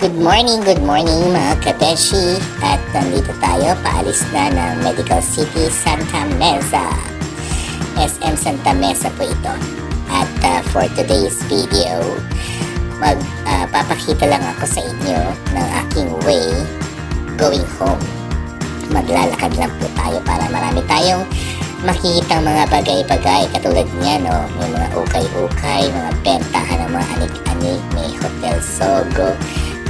Good morning mga kabeshi. At nandito tayo, paalis na ng Medical City Santa Mesa. SM Santa Mesa po ito. At for today's video, papakita lang ako sa inyo ng aking way going home. Maglalakad lang po tayo para marami tayong makikitang mga bagay-bagay katulad niya, no? May mga ukay-ukay, mga bentahan ng mga anik-anik, may Hotel Sogo.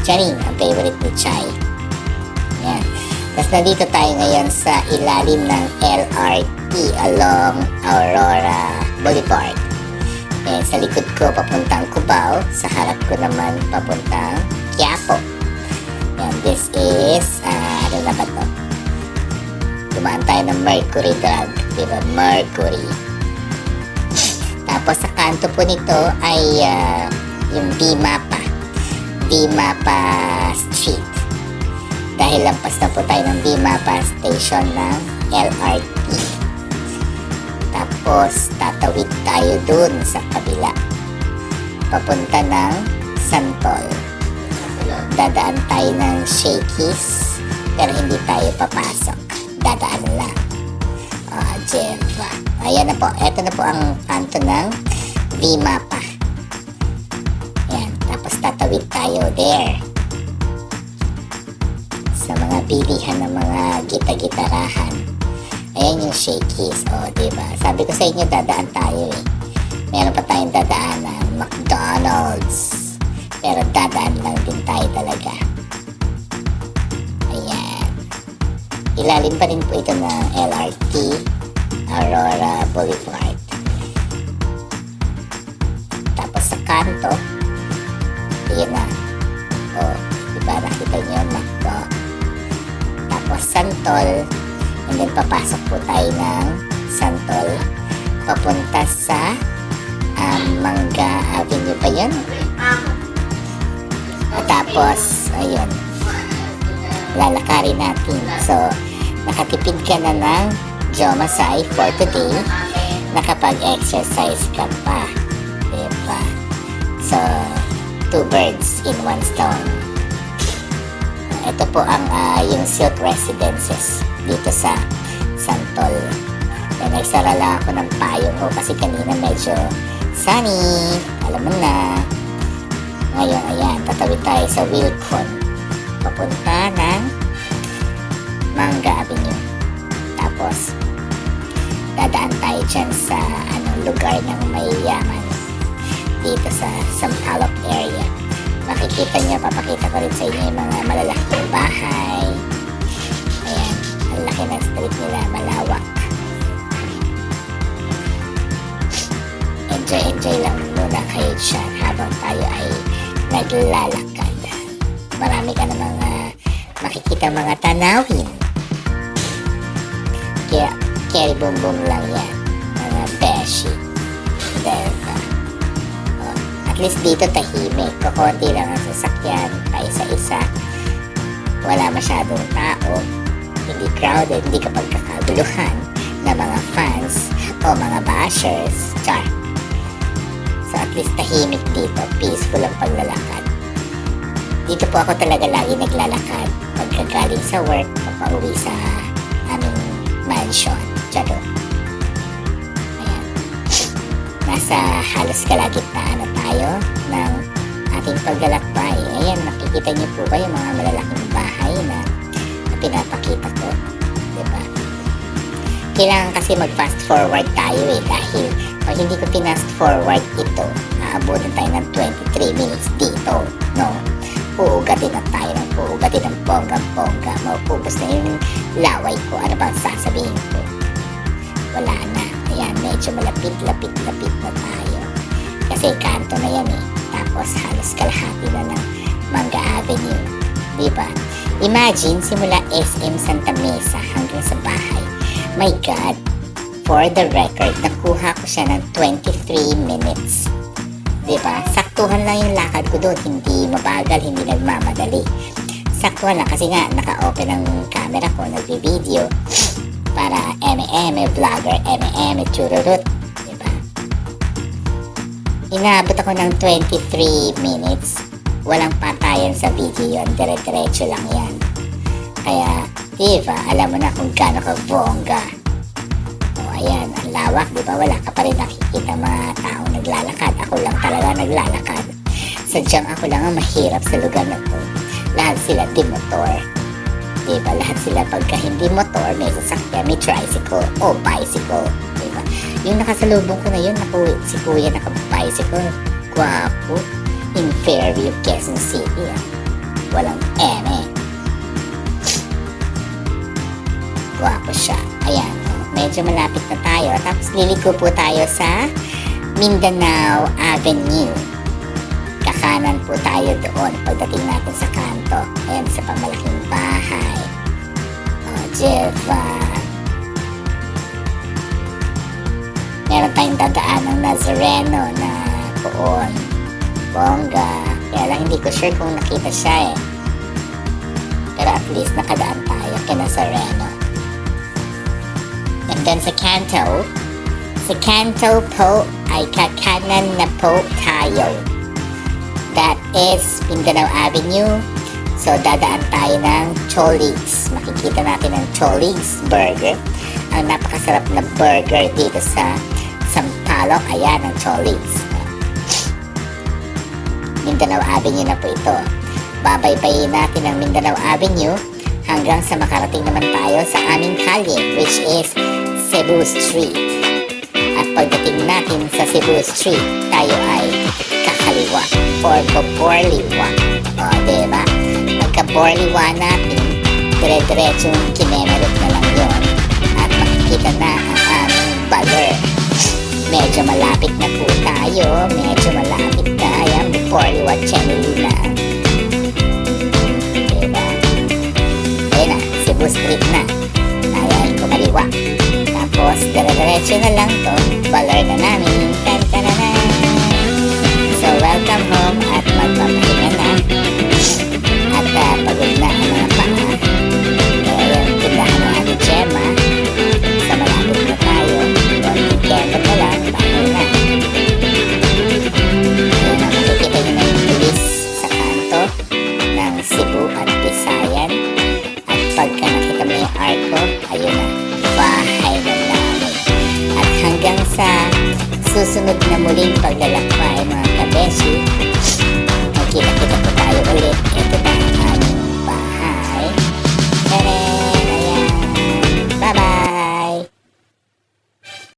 Charing, ang favorite ni Chai. Yan. Tapos nandito tayo ngayon sa ilalim ng LRT along Aurora Boulevard. And sa likod ko papuntang Cubao, sa harap ko naman papuntang Quiapo. Yan, this is, ano na ba to? Dumaan tayo ng Mercury Drug, diba? Mercury. Tapos sa kanto po nito ay yung Bimapa Street. Dahil lampas na po tayo ng Bimapa Station ng LRT. Tapos tatawid tayo dun sa kabila. Papunta ng Santol. Dadaan tayo ng Shakey's pero hindi tayo papasok. Dadaan lang. Jeff. Ayan na po. Ito na po ang kanto ng Bimapa. Ayan. Tapos tatawid tayo there. Sa mga bilihan ng mga gita-gitarahan. Ayan yung Shakey's. Diba? Sabi ko sa inyo, dadaan tayo eh. Meron pa tayong dadaanan. McDonald's. Pero dadaan lang din tayo talaga. Ayan. Ilalim pa rin po ito ng LRT Aurora Boulevard. Tapos sa kanto, yun na. Diba nakita nyo yung McDo. Tapos Santol, and then papasok po tayo ng Santol papunta sa Mangga Avenue pa yun. At tapos, ayun, lalakarin natin. So, nakatipid ka na ng Jomasai for today. Nakapag-exercise ka pa. Diba? So, 2 birds in 1 stone. Ito po ang yung Silk Residences dito sa Santol. Nagsara lang ako ng payong ko kasi kanina medyo sunny. Alam mo na. Ngayon, ayan, tatawid tayo sa Wilcon. Papunta ng Mangga Avenue. Tapos, dadaan tayo dyan sa lugar ng mayayaman. Dito sa Sampaloc area. Makikita nyo, papakita ko rin sa inyo yung mga malalaking bahay. Ayan, ang laki ng street nila, malawak. Enjoy lang muna kayo dyan habang tayo ay naglalakad. Marami ka namang makikita mga tanawin. Kaya carry boom boom lang yan, mga beshi. Diba? At least dito tahimik, kukunti lang ang sasakyan, paisa-isa. Wala masyadong tao, hindi crowded, hindi ka pagkakaguluhan ng mga fans o mga bashers. Char. So at least tahimik dito, peaceful ang paglalakad. Dito po ako talaga lagi naglalakad pagkagaling sa work, papauwi sa aming mansion. Charo. Ayan. Nasa halos kalagitnaan na tayo ng ating paglalakbay. Ayan, nakikita niyo po ba yung mga malalaking bahay na pinapakita ko? Diba? Kailangan kasi mag-fast forward tayo dahil pag hindi ko pinast forward ito, aabutin tayo ng 23 minutes dito, no? Uugatin na tayo ng uugatin ng bonggang-bongga. Maupubos na yung laway ko. Ano ba ang sasabihin ko? Wala na. Ayan, medyo malapit-lapit na tayo. Kasi kanto na yan eh. Tapos halos kalahati na ng Mangga Avenue. Diba? Imagine, simula SM Santa Mesa hanggang sa bahay. My God! For the record, nakuha ko siya ng 23 minutes. Diba? Saktuhan lang yung lakad ko doon. Hindi mabagal, hindi nagmamadali. Saktuhan lang kasi nga naka-open ang camera ko, nagbi-video para vlogger, chururut. Diba? Inabot ako ng 23 minutes walang patayan sa video yun, dire-diretso lang yan. Kaya, diba, alam mo na kung gaano ka bongga. O, ayan, ang lawak, diba, wala ka pa rin nakikita mga taong naglalakad. Ako lang talaga naglalakad. Sadyang ako lang ang mahirap sa lugar na to. Lahat sila di motor. Diba, lahat sila pagka hindi motor, may sasakyan, may tricycle o bicycle. Diba, yung nakasalubong ko na yun, si kuya naka-bicycle. Gwapo. In Fairview, Quezon City. Walang eme. Gwapo siya. Ayan, medyo malapit na tayo. Tapos liliko po tayo sa Mindanao Avenue. Kakanan po tayo doon pagdating natin sa kanto. Ayan, sa pamalaking bahay. Jeva. Meron tayong dadaan ng Nazareno na poon. Bongga. Kaya lang hindi ko sure kung nakita siya eh. Pero at least nakadaan tayo kay Nazareno. And then sa kanto po ay kakanan na po tayo. That is Mindanao Avenue. So dadaan tayo ng Choli's. Makikita natin ang Choli's Burger. Ang napakasarap na burger dito sa Sampaloc. Ayan ang Choli's. Mindanao Avenue na po ito. Babaybayin natin ang Mindanao Avenue hanggang sa makarating naman tayo sa aming kalye, which is Cebu Street. At pagdating natin sa Cebu Street, tayo ay kakaliwa or kaborliwa. O, diba? Pagkaborliwa natin, dire-diretsong kinemerot na lang yun. At makikita na ang aming baler. Medyo malapit na po tayo. Medyo malapit na. Ayan, Borliwa Chenilina. Diba? Ayan na, Cebu Street na. Ayan, kumaliwa. Tapos, dire-diretso na lang to. Baler na namin. Tan-tananan. So, welcome home at magpapahinga na. At pagod na ang mga paa. Kaya yung tindahan ng Ate Gemma. Sa malapit na tayo. Konting kendo na lang. Bahay na. Ayan na, makikita nyo na yung pulis sa kanto ng Cebu at Visayan. At pagka nakita mo yung arko, ayun na, bahay na namin. At hanggang sa susunod na muling paglalakbay mga kabeshi, magkita-kita po tayo ulit